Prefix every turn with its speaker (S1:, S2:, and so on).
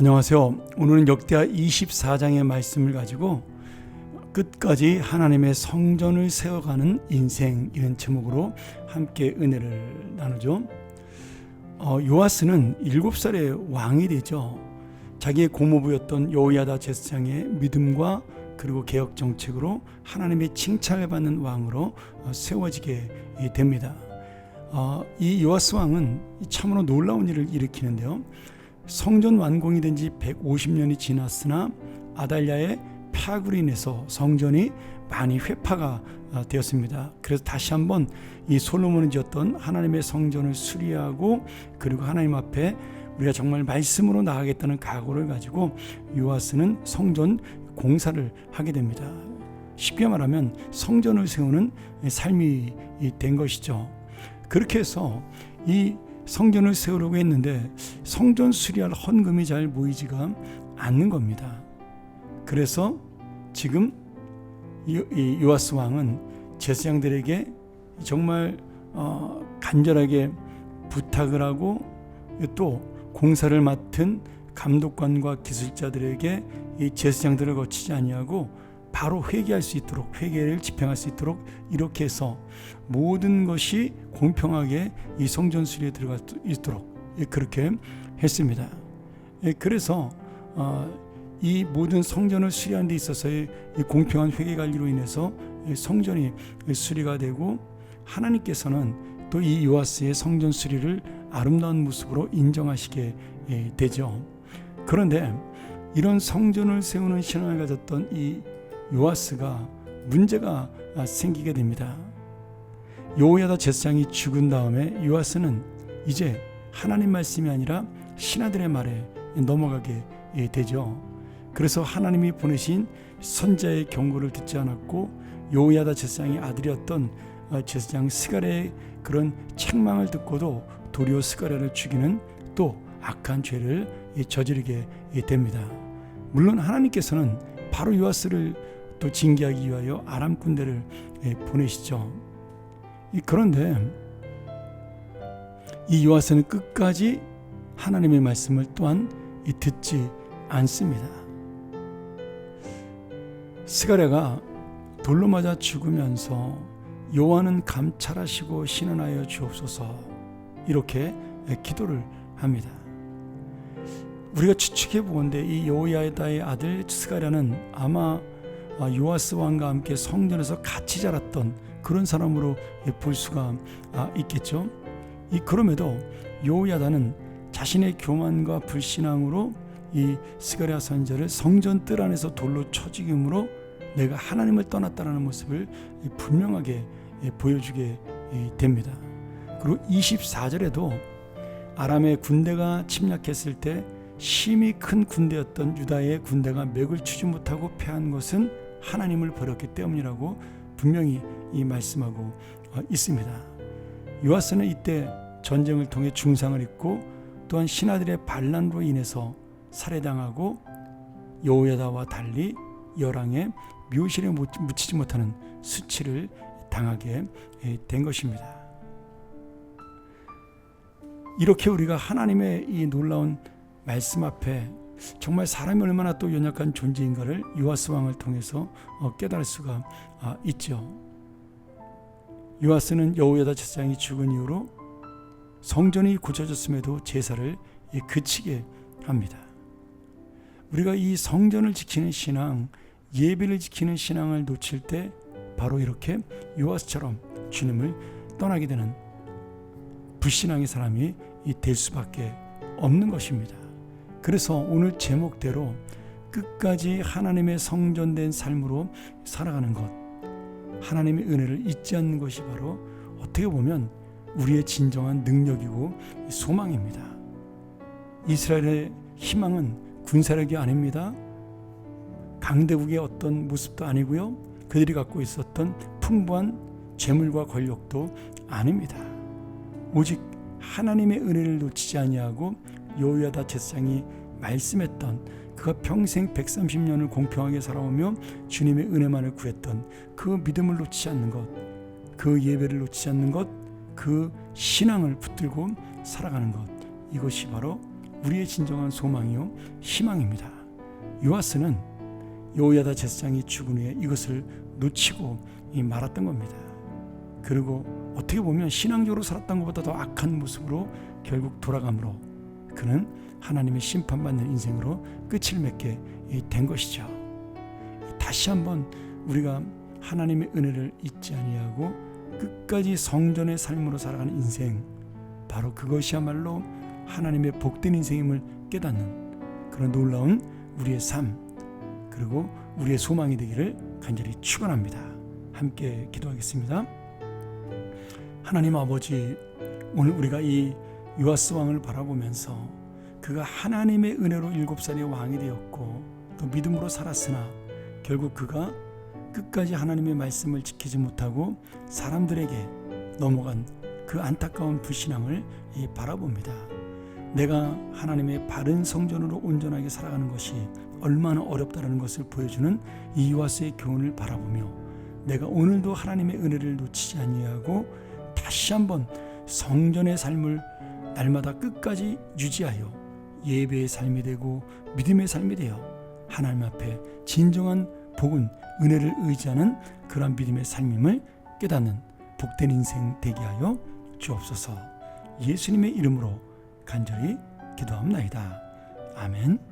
S1: 안녕하세요. 오늘은 역대하 24장의 말씀을 가지고 끝까지 하나님의 성전을 세워가는 인생, 이런 제목으로 함께 은혜를 나누죠. 요아스는 7살의 왕이 되죠. 자기의 고모부였던 여호야다 제사장의 믿음과 그리고 개혁 정책으로 하나님의 칭찬을 받는 왕으로 세워지게 됩니다. 이 요아스 왕은 참으로 놀라운 일을 일으키는데요. 성전 완공이 된 지 150년이 지났으나 아달랴의 폐악으로 인해서 성전이 많이 회파가 되었습니다. 그래서 다시 한번 이 솔로몬이 지었던 하나님의 성전을 수리하고, 그리고 하나님 앞에 우리가 정말 말씀으로 나아가겠다는 각오를 가지고 요아스는 성전 공사를 하게 됩니다. 쉽게 말하면 성전을 세우는 삶이 된 것이죠. 그렇게 해서 이 성전을 세우려고 했는데 성전 수리할 헌금이 잘 모이지가 않는 겁니다. 그래서 지금 이 요아스 왕은 제사장들에게 정말 간절하게 부탁을 하고, 또 공사를 맡은 감독관과 기술자들에게 이 제사장들을 거치지 아니하고 바로 회개할 수 있도록, 회개를 집행할 수 있도록 이렇게 해서 모든 것이 공평하게 이 성전 수리에 들어갈 수 있도록 그렇게 했습니다. 그래서 이 모든 성전을 수리하는 데 있어서의 이 공평한 회개 관리로 인해서 성전이 수리가 되고, 하나님께서는 또 이 요아스의 성전 수리를 아름다운 모습으로 인정하시게 되죠. 그런데 이런 성전을 세우는 신앙을 가졌던 이 요아스가 문제가 생기게 됩니다. 여호야다 제사장이 죽은 다음에 요아스는 이제 하나님 말씀이 아니라 신하들의 말에 넘어가게 되죠. 그래서 하나님이 보내신 선자의 경고를 듣지 않았고, 여호야다 제사장의 아들이었던 제사장 스가랴의 그런 책망을 듣고도 도리어 스가랴를 죽이는 또 악한 죄를 저지르게 됩니다. 물론 하나님께서는 바로 요아스를 또 징계하기 위하여 아람 군대를 보내시죠. 그런데 이 요아스는 끝까지 하나님의 말씀을 또한 듣지 않습니다. 스가랴가 돌로 맞아 죽으면서 여호와는 감찰하시고 신원하여 주옵소서, 이렇게 기도를 합니다. 우리가 추측해 보건대 이 여호야다의 아들 스가랴는 아마 요아스 왕과 함께 성전에서 같이 자랐던 그런 사람으로 볼 수가 있겠죠. 그럼에도 여호야다는 자신의 교만과 불신앙으로 이 스가랴 선지자를 성전 뜰 안에서 돌로 쳐 죽임으로 내가 하나님을 떠났다는 모습을 분명하게 보여주게 됩니다. 그리고 24절에도 아람의 군대가 침략했을 때 심히 큰 군대였던 유다의 군대가 맥을 추지 못하고 패한 것은 하나님을 버렸기 때문이라고 분명히 말씀하고 있습니다. 요아스는 이때 전쟁을 통해 중상을 입고, 또한 신하들의 반란으로 인해서 살해당하고, 여호야다와 달리 열왕의 묘실에 묻히지 못하는 수치를 당하게 된 것입니다. 이렇게 우리가 하나님의 이 놀라운 말씀 앞에 정말 사람이 얼마나 또 연약한 존재인가를 요아스 왕을 통해서 깨달을 수가 있죠. 요아스는 여호야다 제사장이 죽은 이후로 성전이 고쳐졌음에도 제사를 그치게 합니다. 우리가 이 성전을 지키는 신앙, 예배를 지키는 신앙을 놓칠 때 바로 이렇게 요아스처럼 주님을 떠나게 되는 불신앙의 사람이 될 수밖에 없는 것입니다. 그래서 오늘 제목대로 끝까지 하나님의 성전된 삶으로 살아가는 것, 하나님의 은혜를 잊지 않는 것이 바로 어떻게 보면 우리의 진정한 능력이고 소망입니다. 이스라엘의 희망은 군사력이 아닙니다. 강대국의 어떤 모습도 아니고요, 그들이 갖고 있었던 풍부한 재물과 권력도 아닙니다. 오직 하나님의 은혜를 놓치지 아니하고 여호야다 제사장이 말씀했던, 그가 평생 130년을 공평하게 살아오며 주님의 은혜만을 구했던 그 믿음을 놓치지 않는 것, 그 예배를 놓치지 않는 것, 그 신앙을 붙들고 살아가는 것, 이것이 바로 우리의 진정한 소망이요 희망입니다. 요아스는 여호야다 제사장이 죽은 후에 이것을 놓치고 말았던 겁니다. 그리고 어떻게 보면 신앙적으로 살았던 것보다 더 악한 모습으로 결국 돌아가므로 그는 하나님의 심판받는 인생으로 끝을 맺게 된 것이죠. 다시 한번 우리가 하나님의 은혜를 잊지 아니하고 끝까지 성전의 삶으로 살아가는 인생, 바로 그것이야말로 하나님의 복된 인생임을 깨닫는 그런 놀라운 우리의 삶, 그리고 우리의 소망이 되기를 간절히 축원합니다. 함께 기도하겠습니다. 하나님 아버지, 오늘 우리가 이 요아스 왕을 바라보면서 그가 하나님의 은혜로 7살의 왕이 되었고 또 믿음으로 살았으나 결국 그가 끝까지 하나님의 말씀을 지키지 못하고 사람들에게 넘어간 그 안타까운 불신앙을 바라봅니다. 내가 하나님의 바른 성전으로 온전하게 살아가는 것이 얼마나 어렵다는 것을 보여주는 이 요아스의 교훈을 바라보며 내가 오늘도 하나님의 은혜를 놓치지 아니하고 다시 한번 성전의 삶을 날마다 끝까지 유지하여 예배의 삶이 되고 믿음의 삶이 되어 하나님 앞에 진정한 복은 은혜를 의지하는 그러한 믿음의 삶임을 깨닫는 복된 인생 되게 하여 주옵소서. 예수님의 이름으로 간절히 기도합나이다. 아멘.